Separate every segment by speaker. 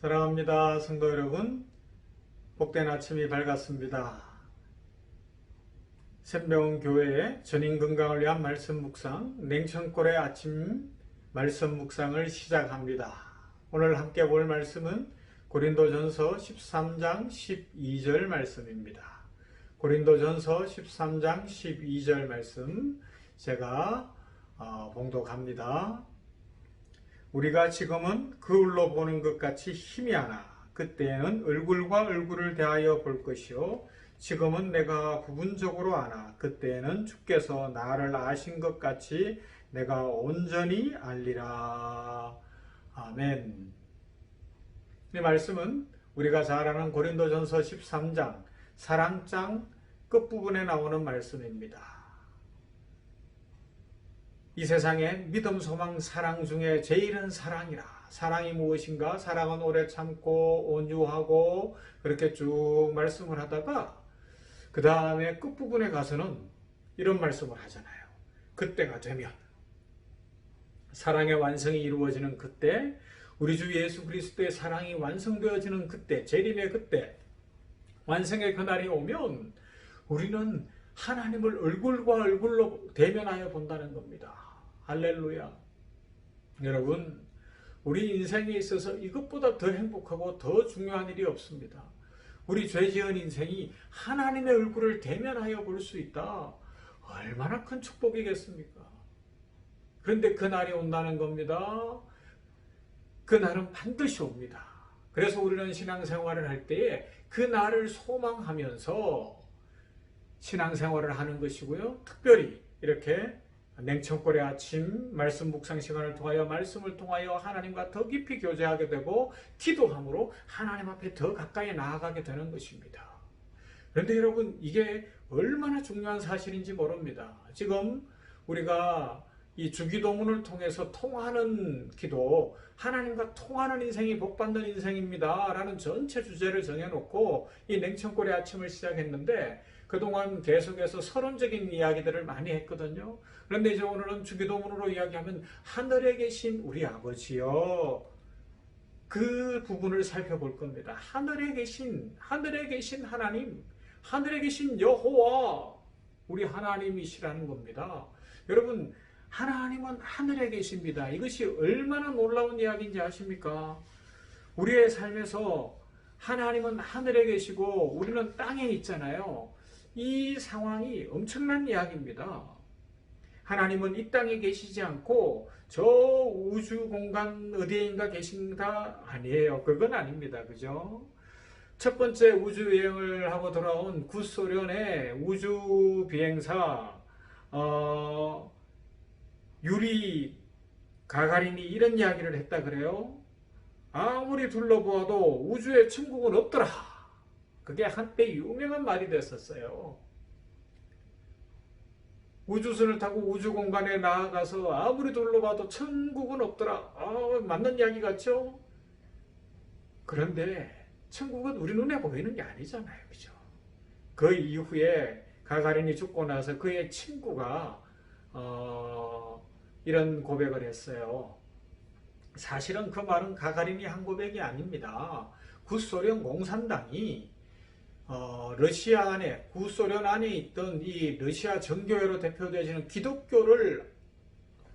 Speaker 1: 사랑합니다. 성도 여러분, 복된 아침이 밝았습니다. 샘병원 교회의 전인 건강을 위한 말씀 묵상, 냉천골의 아침 말씀 묵상을 시작합니다. 오늘 함께 볼 말씀은 고린도전서 13장 12절 말씀입니다. 고린도전서 13장 12절 말씀 제가 봉독합니다. 우리가 지금은 거울로 보는 것 같이 희미하나 그때에는 얼굴과 얼굴을 대하여 볼 것이요 지금은 내가 부분적으로 아나 그때에는 주께서 나를 아신 것 같이 내가 온전히 알리라. 아멘. 이 말씀은 우리가 잘 아는 고린도전서 13장 사랑장 끝부분에 나오는 말씀입니다. 이 세상에 믿음, 소망, 사랑 중에 제일은 사랑이라. 사랑이 무엇인가? 사랑은 오래 참고 온유하고 그렇게 쭉 말씀을 하다가 그 다음에 끝부분에 가서는 이런 말씀을 하잖아요. 그때가 되면 사랑의 완성이 이루어지는 그때, 우리 주 예수 그리스도의 사랑이 완성되어지는 그때, 재림의 그때, 완성의 그날이 오면 우리는 하나님을 얼굴과 얼굴로 대면하여 본다는 겁니다. 할렐루야. 여러분, 우리 인생에 있어서 이것보다 더 행복하고 더 중요한 일이 없습니다. 우리 죄지은 인생이 하나님의 얼굴을 대면하여 볼 수 있다. 얼마나 큰 축복이겠습니까? 그런데 그날이 온다는 겁니다. 그날은 반드시 옵니다. 그래서 우리는 신앙생활을 할 때에 그날을 소망하면서 신앙생활을 하는 것이고요. 특별히 이렇게 냉천골의 아침 말씀 묵상 시간을 통하여 말씀을 통하여 하나님과 더 깊이 교제하게 되고 기도함으로 하나님 앞에 더 가까이 나아가게 되는 것입니다. 그런데 여러분, 이게 얼마나 중요한 사실인지 모릅니다. 지금 우리가 이 주기도문을 통해서 통하는 기도, 하나님과 통하는 인생이 복받는 인생입니다 라는 전체 주제를 정해놓고 이 냉천골의 아침을 시작했는데 그동안 계속해서 서론적인 이야기들을 많이 했거든요. 그런데 이제 오늘은 주기도문으로 이야기하면 하늘에 계신 우리 아버지요, 그 부분을 살펴볼 겁니다. 하늘에 계신 하나님, 하늘에 계신 여호와, 우리 하나님이시라는 겁니다. 여러분, 하나님은 하늘에 계십니다. 이것이 얼마나 놀라운 이야기인지 아십니까? 우리의 삶에서 하나님은 하늘에 계시고 우리는 땅에 있잖아요. 이 상황이 엄청난 이야기입니다. 하나님은 이 땅에 계시지 않고 저 우주 공간 어디에인가 계신가? 아니에요. 그건 아닙니다. 그죠? 첫 번째 우주 여행을 하고 돌아온 구소련의 우주 비행사 유리 가가린이 이런 이야기를 했다 그래요. 아무리 둘러보아도 우주에 천국은 없더라. 그게 한때 유명한 말이 됐었어요. 우주선을 타고 우주 공간에 나아가서 아무리 둘러봐도 천국은 없더라. 맞는 이야기 같죠? 그런데 천국은 우리 눈에 보이는 게 아니잖아요. 그죠? 그 이후에 가가린이 죽고 나서 그의 친구가 이런 고백을 했어요. 사실은 그 말은 가가린이 한 고백이 아닙니다. 구소련 공산당이 러시아 안에, 구소련 안에 있던 이 러시아 정교회로 대표되어지는 기독교를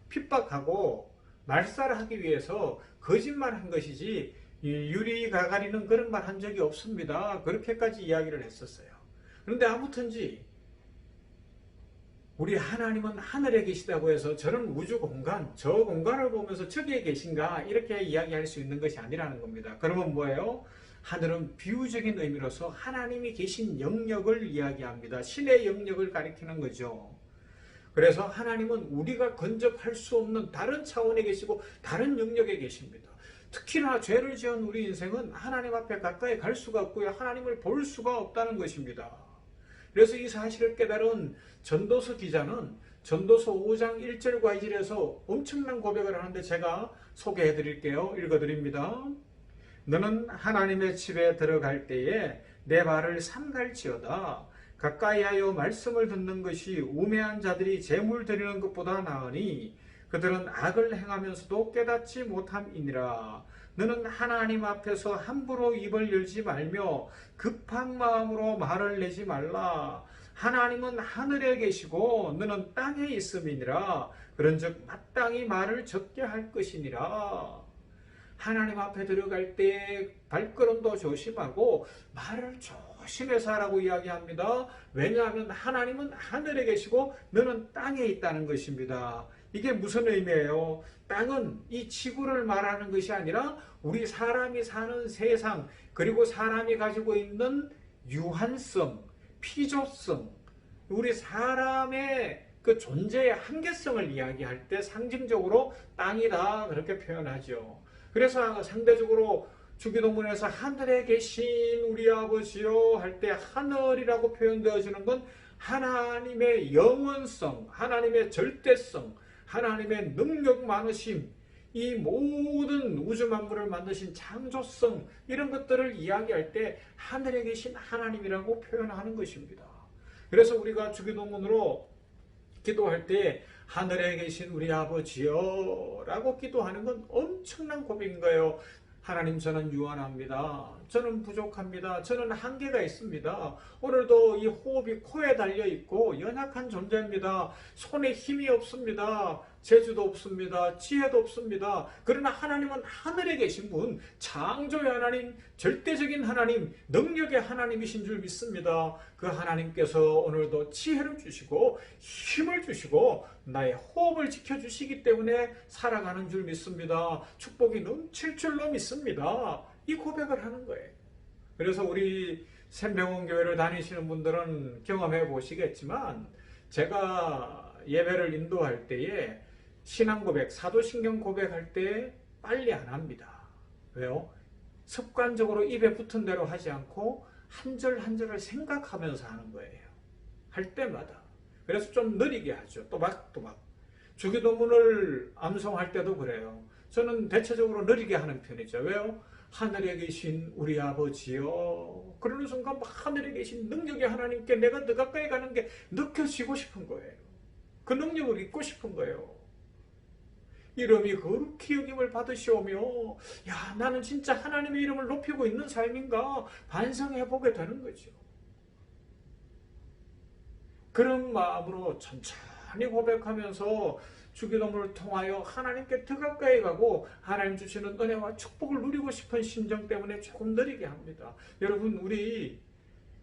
Speaker 1: 핍박하고 말살하기 위해서 거짓말한 것이지 유리 가가린은 그런 말 한 적이 없습니다. 그렇게까지 이야기를 했었어요. 그런데 아무튼지 우리 하나님은 하늘에 계시다고 해서 저는 우주 공간, 저 공간을 보면서 저기에 계신가 이렇게 이야기할 수 있는 것이 아니라는 겁니다. 그러면 뭐예요? 하늘은 비유적인 의미로서 하나님이 계신 영역을 이야기합니다. 신의 영역을 가리키는 거죠. 그래서 하나님은 우리가 근접할 수 없는 다른 차원에 계시고 다른 영역에 계십니다. 특히나 죄를 지은 우리 인생은 하나님 앞에 가까이 갈 수가 없고요. 하나님을 볼 수가 없다는 것입니다. 그래서 이 사실을 깨달은 전도서 기자는 전도서 5장 1절과 2절에서 엄청난 고백을 하는데 제가 소개해 드릴게요. 읽어 드립니다. 너는 하나님의 집에 들어갈 때에 내 발을 삼갈지어다. 가까이하여 말씀을 듣는 것이 우매한 자들이 제물 드리는 것보다 나으니 그들은 악을 행하면서도 깨닫지 못함이니라. 너는 하나님 앞에서 함부로 입을 열지 말며 급한 마음으로 말을 내지 말라. 하나님은 하늘에 계시고 너는 땅에 있음이니라. 그런즉 마땅히 말을 적게 할 것이니라. 하나님 앞에 들어갈 때 발걸음도 조심하고 말을 조심해서 하라고 이야기합니다. 왜냐하면 하나님은 하늘에 계시고 너는 땅에 있다는 것입니다. 이게 무슨 의미예요? 땅은 이 지구를 말하는 것이 아니라 우리 사람이 사는 세상, 그리고 사람이 가지고 있는 유한성, 피조성, 우리 사람의 그 존재의 한계성을 이야기할 때 상징적으로 땅이다 그렇게 표현하죠. 그래서 상대적으로 주기도문에서 하늘에 계신 우리 아버지요 할 때 하늘이라고 표현되어지는 건 하나님의 영원성, 하나님의 절대성, 하나님의 능력 많으심, 이 모든 우주 만물을 만드신 창조성, 이런 것들을 이야기할 때 하늘에 계신 하나님이라고 표현하는 것입니다. 그래서 우리가 주기도문으로 기도할 때 하늘에 계신 우리 아버지여 라고 기도하는 건 엄청난 고백인 거예요. 하나님, 저는 유한합니다. 저는 부족합니다. 저는 한계가 있습니다. 오늘도 이 호흡이 코에 달려 있고 연약한 존재입니다. 손에 힘이 없습니다. 재주도 없습니다. 지혜도 없습니다. 그러나 하나님은 하늘에 계신 분, 창조의 하나님, 절대적인 하나님, 능력의 하나님이신 줄 믿습니다. 그 하나님께서 오늘도 지혜를 주시고 힘을 주시고 나의 호흡을 지켜주시기 때문에 살아가는 줄 믿습니다. 축복이 넘칠 줄로 믿습니다. 이 고백을 하는 거예요. 그래서 우리 샘병원 교회를 다니시는 분들은 경험해 보시겠지만, 제가 예배를 인도할 때에 신앙 고백, 사도신경 고백할 때 빨리 안 합니다. 왜요? 습관적으로 입에 붙은 대로 하지 않고 한 절 한 절을 생각하면서 하는 거예요. 할 때마다. 그래서 좀 느리게 하죠. 또박또박. 주기도문을 암송할 때도 그래요. 저는 대체적으로 느리게 하는 편이죠. 왜요? 하늘에 계신 우리 아버지요. 그러는 순간 하늘에 계신 능력의 하나님께 내가 더 가까이 가는 게 느껴지고 싶은 거예요. 그 능력을 잊고 싶은 거예요. 이름이 거룩히 여김을 받으시오며, 야, 나는 진짜 하나님의 이름을 높이고 있는 삶인가 반성해보게 되는 거죠. 그런 마음으로 천천히 고백하면서 주기도문을 통하여 하나님께 더 가까이 가고 하나님 주시는 은혜와 축복을 누리고 싶은 심정 때문에 조금 느리게 합니다. 여러분, 우리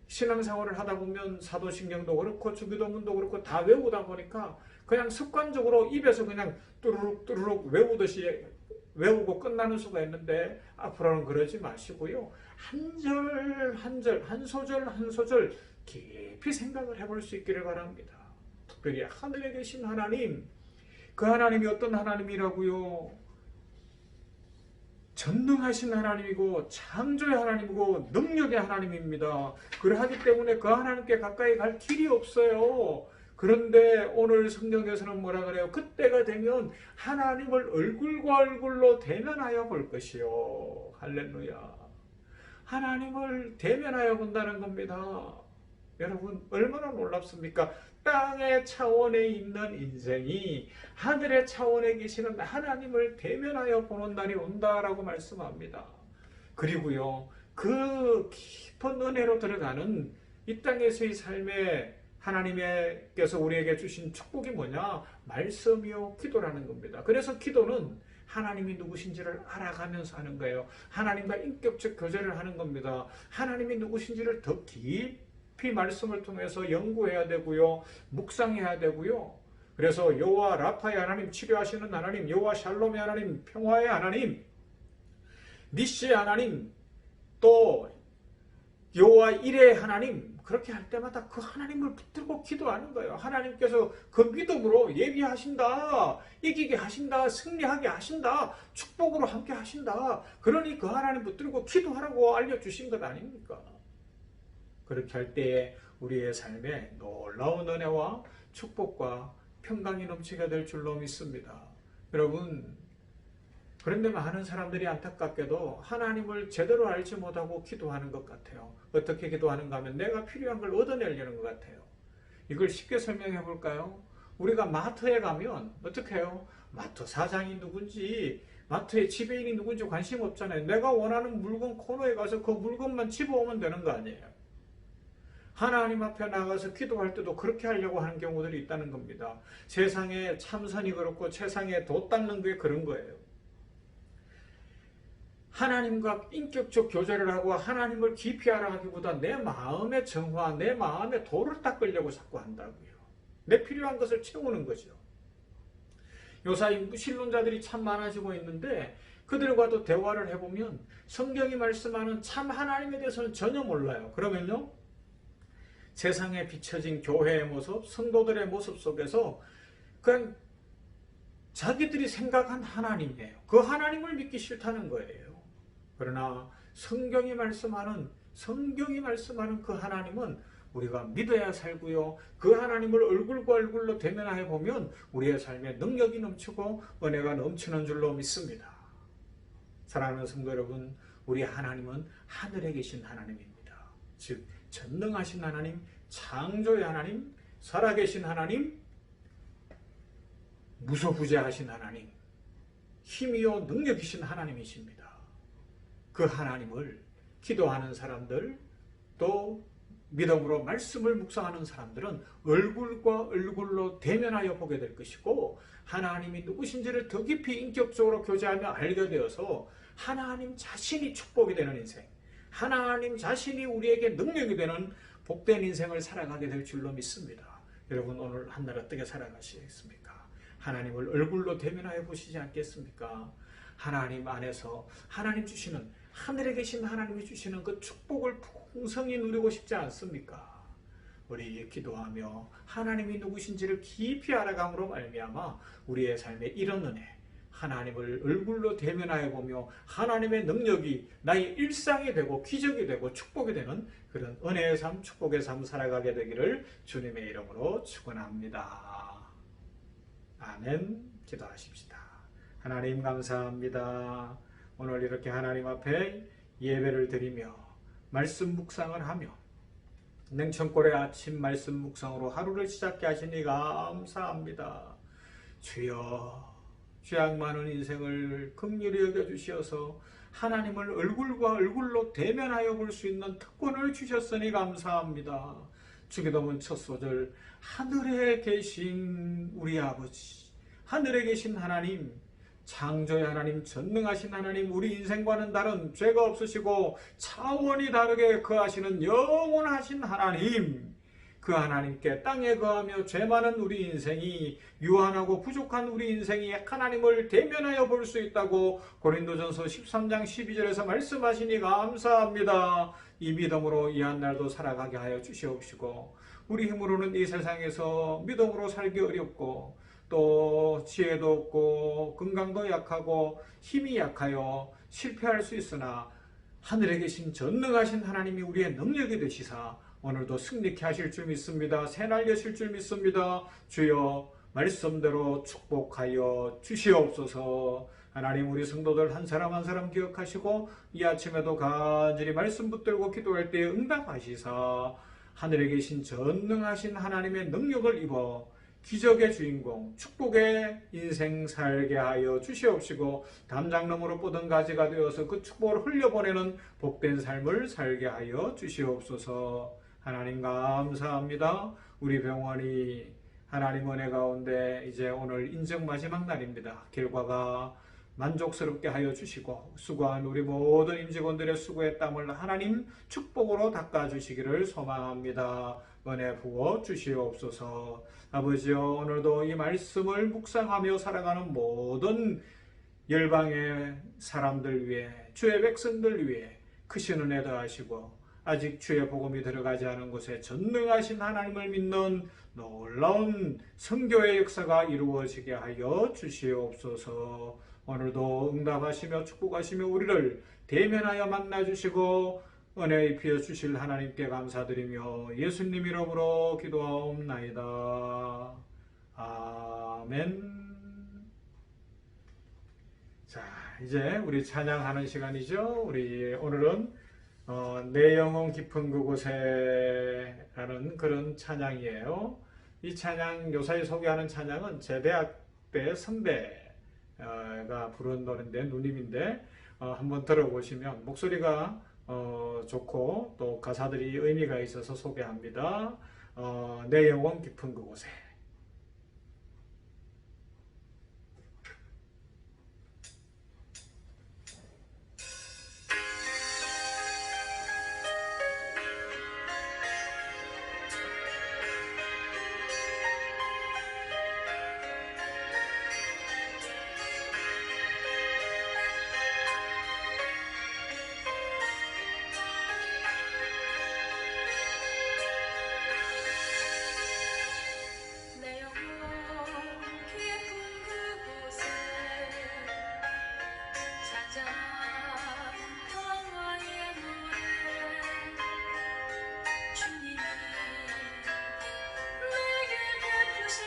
Speaker 1: 신앙생활을 하다 보면 사도신경도 그렇고 주기도문도 그렇고 다 외우다 보니까 그냥 습관적으로 입에서 그냥 뚜루룩 뚜루룩 외우듯이 외우고 끝나는 수가 있는데, 앞으로는 그러지 마시고요. 한 절 한 절, 한 소절 한 소절 깊이 생각을 해볼 수 있기를 바랍니다. 특별히 하늘에 계신 하나님, 그 하나님이 어떤 하나님이라고요? 전능하신 하나님이고 창조의 하나님이고 능력의 하나님입니다. 그러하기 때문에 그 하나님께 가까이 갈 길이 없어요. 그런데 오늘 성경에서는 뭐라 그래요? 그때가 되면 하나님을 얼굴과 얼굴로 대면하여 볼 것이요. 할렐루야. 하나님을 대면하여 본다는 겁니다. 여러분, 얼마나 놀랍습니까? 땅의 차원에 있는 인생이 하늘의 차원에 계시는 하나님을 대면하여 보는 날이 온다라고 말씀합니다. 그리고요, 그 깊은 은혜로 들어가는 이 땅에서의 삶에 하나님께서 우리에게 주신 축복이 뭐냐? 말씀이요, 기도라는 겁니다. 그래서 기도는 하나님이 누구신지를 알아가면서 하는 거예요. 하나님과 인격적 교제를 하는 겁니다. 하나님이 누구신지를 더 깊이 말씀을 통해서 연구해야 되고요, 묵상해야 되고요. 그래서 여호와 라파의 하나님, 치료하시는 하나님, 여호와 샬롬의 하나님, 평화의 하나님, 니시의 하나님, 또 여호와 이레의 하나님, 그렇게 할 때마다 그 하나님을 붙들고 기도하는 거예요. 하나님께서 그 믿음으로 예비하신다, 이기게 하신다, 승리하게 하신다, 축복으로 함께 하신다. 그러니 그 하나님 붙들고 기도하라고 알려주신 것 아닙니까? 그렇게 할 때에 우리의 삶에 놀라운 은혜와 축복과 평강이 넘치게 될 줄로 믿습니다. 여러분, 그런데 많은 사람들이 안타깝게도 하나님을 제대로 알지 못하고 기도하는 것 같아요. 어떻게 기도하는가 하면 내가 필요한 걸 얻어내려는 것 같아요. 이걸 쉽게 설명해 볼까요? 우리가 마트에 가면 어떻게 해요? 마트 사장이 누군지 마트에 지배인이 누군지 관심 없잖아요. 내가 원하는 물건 코너에 가서 그 물건만 집어오면 되는 거 아니에요. 하나님 앞에 나가서 기도할 때도 그렇게 하려고 하는 경우들이 있다는 겁니다. 세상에 참선이 그렇고 세상에 도 닦는 게 그런 거예요. 하나님과 인격적 교제를 하고 하나님을 깊이 알아가기보다 내 마음의 정화, 내 마음의 도를 닦으려고 자꾸 한다고요. 내 필요한 것을 채우는 거죠. 요사이 무신론자들이 참 많아지고 있는데 그들과도 대화를 해보면 성경이 말씀하는 참 하나님에 대해서는 전혀 몰라요. 그러면요, 세상에 비춰진 교회의 모습, 성도들의 모습 속에서 그냥 자기들이 생각한 하나님이에요. 그 하나님을 믿기 싫다는 거예요. 그러나 성경이 말씀하는 그 하나님은 우리가 믿어야 살고요. 그 하나님을 얼굴과 얼굴로 대면해 보면 우리의 삶에 능력이 넘치고 은혜가 넘치는 줄로 믿습니다. 사랑하는 성도 여러분, 우리 하나님은 하늘에 계신 하나님입니다. 즉 전능하신 하나님, 창조의 하나님, 살아계신 하나님, 무소부재하신 하나님, 힘이요 능력이신 하나님이십니다. 그 하나님을 기도하는 사람들, 또 믿음으로 말씀을 묵상하는 사람들은 얼굴과 얼굴로 대면하여 보게 될 것이고, 하나님이 누구신지를 더 깊이 인격적으로 교제하며 알게 되어서 하나님 자신이 축복이 되는 인생, 하나님 자신이 우리에게 능력이 되는 복된 인생을 살아가게 될 줄로 믿습니다. 여러분, 오늘 한 날 어떻게 살아가시겠습니까? 하나님을 얼굴로 대면하여 보시지 않겠습니까? 하나님 안에서 하나님 주시는, 하늘에 계신 하나님이 주시는 그 축복을 풍성히 누리고 싶지 않습니까? 우리 기도하며 하나님이 누구신지를 깊이 알아감으로 말미암아 우리의 삶에 이런 은혜, 하나님을 얼굴로 대면하여 보며 하나님의 능력이 나의 일상이 되고 기적이 되고 축복이 되는 그런 은혜의 삶, 축복의 삶 살아가게 되기를 주님의 이름으로 축원합니다. 아멘. 기도하십시다. 하나님 감사합니다. 오늘 이렇게 하나님 앞에 예배를 드리며 말씀 묵상을 하며 냉천골의 아침 말씀 묵상으로 하루를 시작해 하시니 감사합니다. 주여, 죄악 많은 인생을 긍휼히 여겨주시어서 하나님을 얼굴과 얼굴로 대면하여 볼 수 있는 특권을 주셨으니 감사합니다. 주기도문 첫 소절, 하늘에 계신 우리 아버지, 하늘에 계신 하나님, 창조의 하나님, 전능하신 하나님, 우리 인생과는 다른 죄가 없으시고 차원이 다르게 거하시는 영원하신 하나님, 그 하나님께 땅에 거하며 죄 많은 우리 인생이, 유한하고 부족한 우리 인생이 하나님을 대면하여 볼 수 있다고 고린도전서 13장 12절에서 말씀하시니 감사합니다. 이 믿음으로 이 한날도 살아가게 하여 주시옵시고, 우리 힘으로는 이 세상에서 믿음으로 살기 어렵고 또 지혜도 없고 건강도 약하고 힘이 약하여 실패할 수 있으나 하늘에 계신 전능하신 하나님이 우리의 능력이 되시사 오늘도 승리케 하실 줄 믿습니다. 새날 여실 줄 믿습니다. 주여, 말씀대로 축복하여 주시옵소서. 하나님, 우리 성도들 한 사람 한 사람 기억하시고 이 아침에도 간절히 말씀 붙들고 기도할 때 응답하시사 하늘에 계신 전능하신 하나님의 능력을 입어 기적의 주인공, 축복의 인생 살게 하여 주시옵시고 담장너머로 뻗은 가지가 되어서 그 축복을 흘려보내는 복된 삶을 살게 하여 주시옵소서. 하나님 감사합니다. 우리 병원이 하나님 은혜 가운데 이제 오늘 인정 마지막 날입니다. 결과가 만족스럽게 하여 주시고 수고한 우리 모든 임직원들의 수고의 땀을 하나님 축복으로 닦아주시기를 소망합니다. 은혜 부어 주시옵소서. 아버지여, 오늘도 이 말씀을 묵상하며 살아가는 모든 열방의 사람들 위해, 주의 백성들 위해 크신 은혜 더하시고 아직 주의 복음이 들어가지 않은 곳에 전능하신 하나님을 믿는 놀라운 선교의 역사가 이루어지게 하여 주시옵소서. 오늘도 응답하시며 축복하시며 우리를 대면하여 만나주시고 은혜 입혀 주실 하나님께 감사드리며 예수님 이름으로 기도하옵나이다. 아멘. 자, 이제 우리 찬양하는 시간이죠. 우리 오늘은 내 영혼 깊은 그곳에 라는 그런 찬양이에요. 이 찬양, 요사이 소개하는 찬양은 제 대학 때 선배 부른 노래인데, 누님인데, 한번 들어보시면 목소리가 좋고 또 가사들이 의미가 있어서 소개합니다. 내 영혼 깊은 그곳에.
Speaker 2: 내 영혼 깊은 그곳에 잔잔한 평화의 노래 주님이 내게 베푸신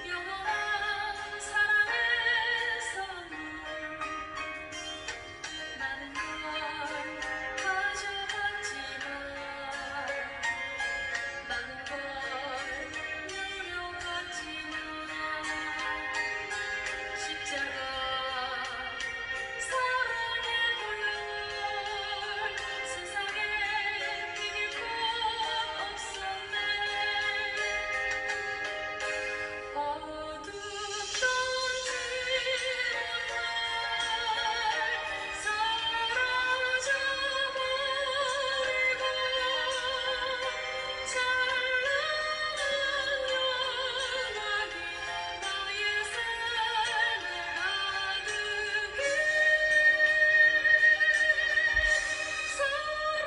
Speaker 2: 영원한 사랑의 선물 많은 걸 가져갔지만 많은 걸 누려왔지만 십자가 사랑의 보혈 세상에 비길 것 없었네. 어둡던 지난 날 사라져버리고 찬란한 영광이 나의 삶에 가득해 사랑해요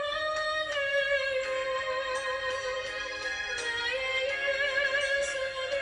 Speaker 2: 나의 예수님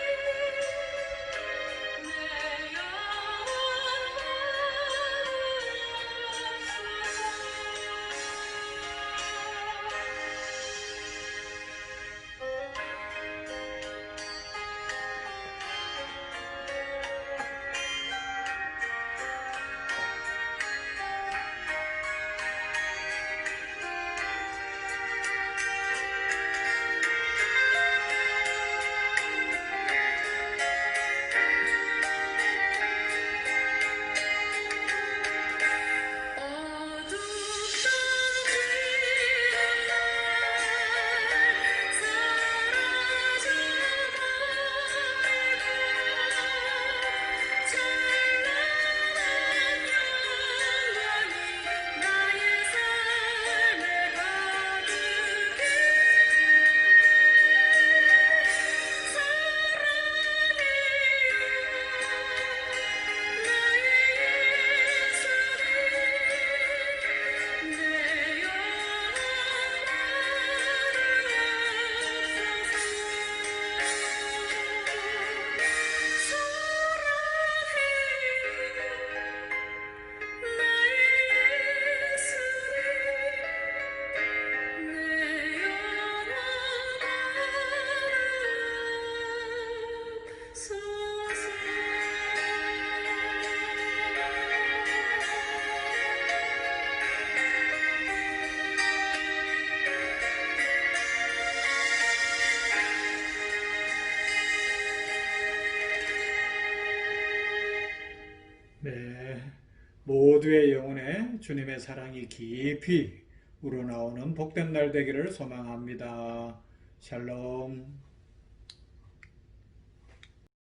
Speaker 2: 어둡던 지난 날 사라져버리고 찬란한 영광이 나의 삶에 가득해 사랑해요 나의 예수님 내 영혼 사랑해요 나의 예수님 내 영혼
Speaker 1: 네, 모두의 영혼에 주님의 사랑이 깊이 우러나오는 복된 날 되기를 소망합니다. 샬롬.